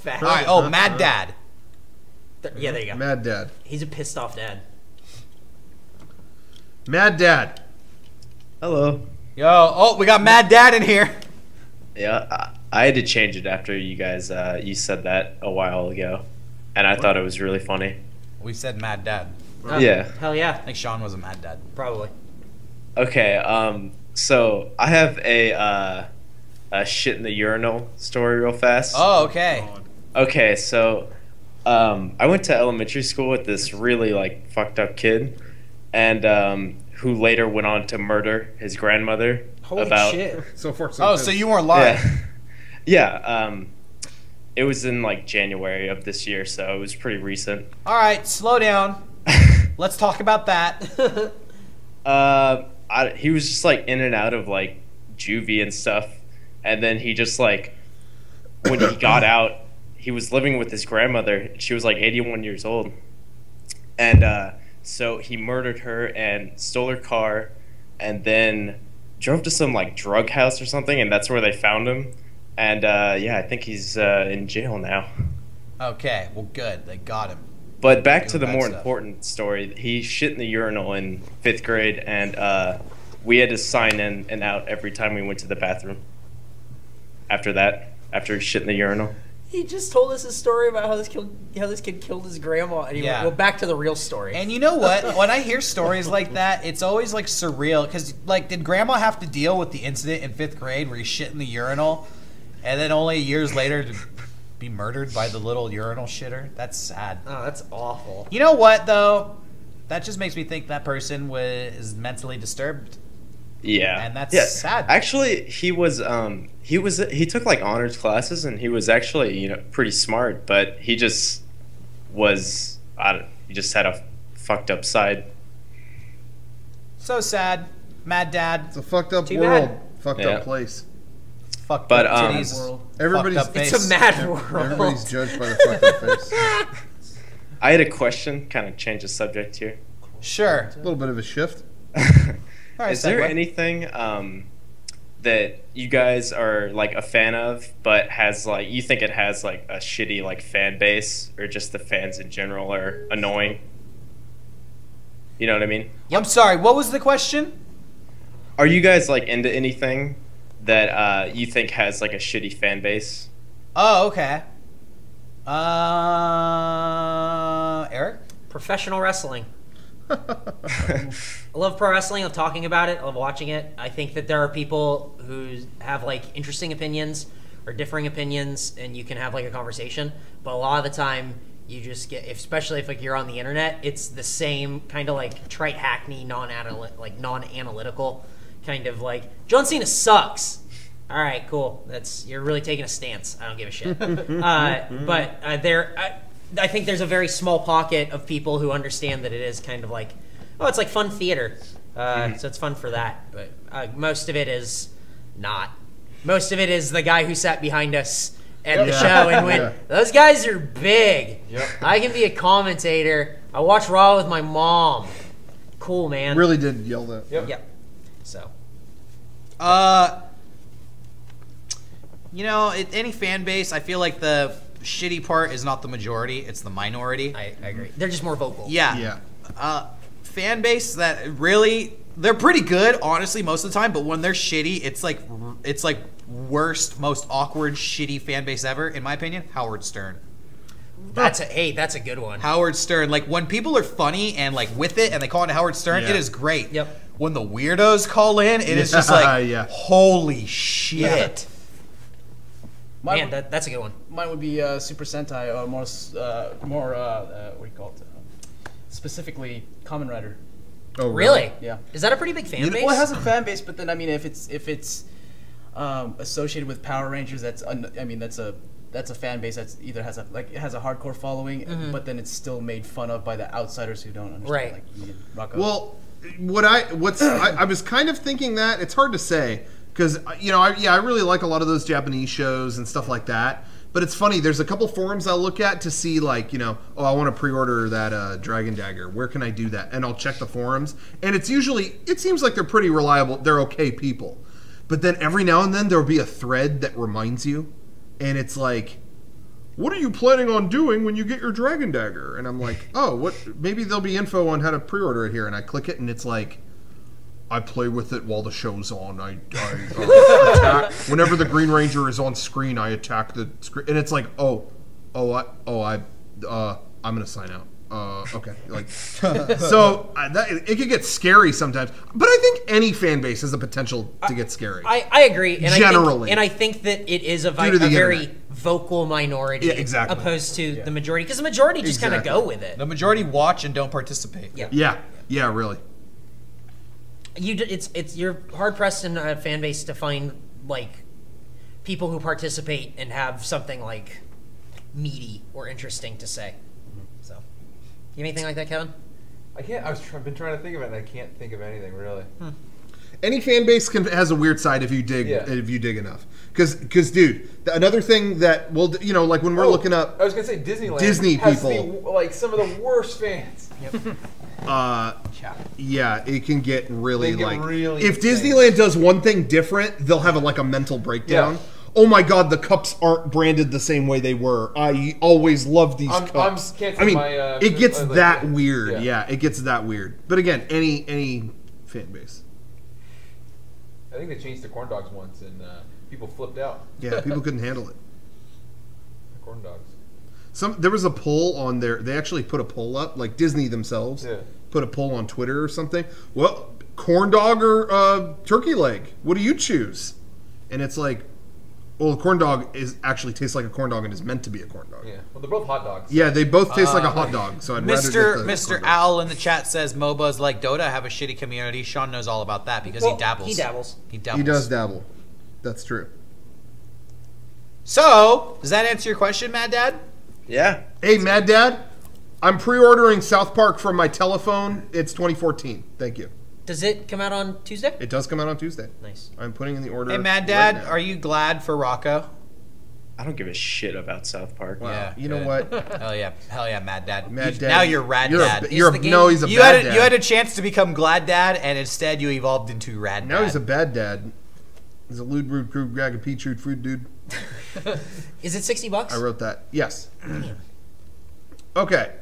Fat. All right. Oh, Mad Dad. Yeah, there you go. Mad Dad. He's a pissed off dad. Mad Dad. Hello. Yo. Oh, we got Mad Dad in here. Yeah, I had to change it after you guys you said that a while ago, and I thought it was really funny. We said Mad Dad. Oh, Yeah. Hell yeah. I think Sean was a Mad Dad. Probably. Okay. So I have a shit in the urinal story real fast. Oh, okay. Okay, so I went to elementary school with this really like fucked up kid, and who later went on to murder his grandmother. Holy shit. So far, so Oh, good. so you weren't lying. Yeah. It was in like January of this year, so it was pretty recent. All right, slow down. Let's talk about that. He was just like in and out of like juvie and stuff, and then he just like when he got out, he was living with his grandmother. She was like 81 years old, and so he murdered her and stole her car, and then drove to some like drug house or something, and that's where they found him. And yeah, I think he's in jail now. Okay, well, good. They got him. But back to the Bad more stuff. important story. He shit in the urinal in 5th grade, and we had to sign in and out every time we went to the bathroom. After he shit in the urinal. He just told us a story about how this kid killed his grandma. And Yeah. Well, back to the real story. And you know what? When I hear stories like that, it's always like surreal. Because, like, did Grandma have to deal with the incident in 5th grade where he shit in the urinal, and then only years later to be murdered by the little urinal shitter? That's sad. Oh, that's awful. You know what, though? That just makes me think that person was mentally disturbed. Yeah, And that's sad. Actually, he took like honors classes, and he was actually pretty smart, but he just was he just had a fucked up side. So sad. Mad Dad. It's a fucked up Too world. bad. Fucked Yeah. up place. Fucked But, up titties. World. Everybody's fucked up It's face. a mad world. everybody's judged by the fucked up face. I had a question, kind of change the subject here. Sure. A little bit of a shift. All right, Is there segue. anything that you guys are like a fan of, but has like you think it has like a shitty like fan base, or just the fans in general are annoying? You know what I mean? I'm sorry, what was the question? Are you guys like into anything that you think has like a shitty fan base? Oh, okay. Eric? Professional wrestling. I love pro wrestling. I love talking about it. I love watching it. I think that there are people who have like interesting opinions or differing opinions, and you can have like a conversation. But a lot of the time, you just get, especially if like you're on the internet, it's the same kind of like trite, hackney, non-analytical kind of like John Cena sucks. All right, cool. You're really taking a stance. I don't give a shit. I think there's a very small pocket of people who understand that it is kind of like, oh, it's like fun theater. So it's fun for that. But most of it is not. Most of it is the guy who sat behind us at the show and went, those guys are big. Yep. I can be a commentator. I watch Raw with my mom. Cool, man. Really did yell that. Yep. So. Any fan base, I feel like the shitty part is not the majority, it's the minority. I agree. They're just more vocal. Yeah. Fan base that really, they're pretty good, honestly, most of the time, but when they're shitty, it's like worst, most awkward, shitty fan base ever, in my opinion, Howard Stern. That's a good one. Howard Stern. Like, when people are funny and, like, with it, and they call it Howard Stern, Yeah. it is great. Yep. When the weirdos call in, it is just like, Yeah. holy shit. Man, that's a good one. Mine would be Super Sentai, or more what do you call it? Specifically, Kamen Rider. Oh, Really? Yeah. Is that a pretty big fan base? Well, it has a fan base, but then I mean, if it's associated with Power Rangers, that's a fan base that's either has a hardcore following, but then it's still made fun of by the outsiders who don't understand. Right. Like me and Rocco. Well, I was kind of thinking that it's hard to say because I really like a lot of those Japanese shows and stuff like that. But it's funny. There's a couple forums I'll look at to see I want to pre-order that Dragon Dagger. Where can I do that? And I'll check the forums, and it seems like they're pretty reliable. They're okay people. But then every now and then there'll be a thread that reminds you, and it's like, what are you planning on doing when you get your Dragon Dagger? And I'm like, oh, what? Maybe there'll be info on how to pre-order it here. And I click it, and it's like, I play with it while the show's on. I attack whenever the Green Ranger is on screen. I attack the screen, and it's like, I'm gonna sign out. Okay, like, so it could get scary sometimes. But I think any fan base has the potential to get scary. I agree. And Generally, I think that it is a the very internet. Vocal minority, exactly. opposed to the majority, because the majority just kind of go with it. The majority watch and don't participate. Yeah, really. You're hard pressed in a fan base to find like people who participate and have something like meaty or interesting to say. So, you have anything like that, Kevin? I can't. I've been trying to think of it, and I can't think of anything really. Any fan base has a weird side if you dig enough. Because dude, another thing that like when we're looking up, I was gonna say Disneyland. Disney has people, like some of the worst fans. Yeah, it can get really if insane. Disneyland does one thing different, they'll have a mental breakdown. Yeah. Oh my god, the cups aren't branded the same way they were. I always loved these cups. It gets that weird. Yeah, it gets that weird. But again, any fan base. I think they changed the corn dogs once, and people flipped out. Yeah, people couldn't handle it. Corn dogs. There was a poll on there. They actually put a poll up, like Disney themselves put a poll on Twitter or something. Well, corn dog or turkey leg? What do you choose? And it's like, well, a corn dog actually tastes like a corn dog and is meant to be a corn dog. Yeah, well, they're both hot dogs. Yeah, they both taste like a hot dog. So I'd rather get Mr. Owl in the chat says MOBAs like Dota have a shitty community. Sean knows all about that because he dabbles. He dabbles. He dabbles. He does dabble. That's true. So, does that answer your question, Mad Dad? Yeah. Hey, Mad Dad, I'm pre-ordering South Park from my telephone. It's 2014. Thank you. Does it come out on Tuesday? It does come out on Tuesday. Nice. I'm putting in the order. Hey, Mad Dad, right now. are you glad for Rocco? I don't give a shit about South Park. Wow. Yeah, You know good. what? Hell yeah, Mad Dad. Mad Dad. Now you're Rad Dad. He's a bad you dad. had a chance to become Glad Dad, and instead you evolved into Rad Now Dad. he's a bad dad. He's a lewd, rude, crude, grag, peach, food dude. Is it $60? I wrote that. Yes. Okay.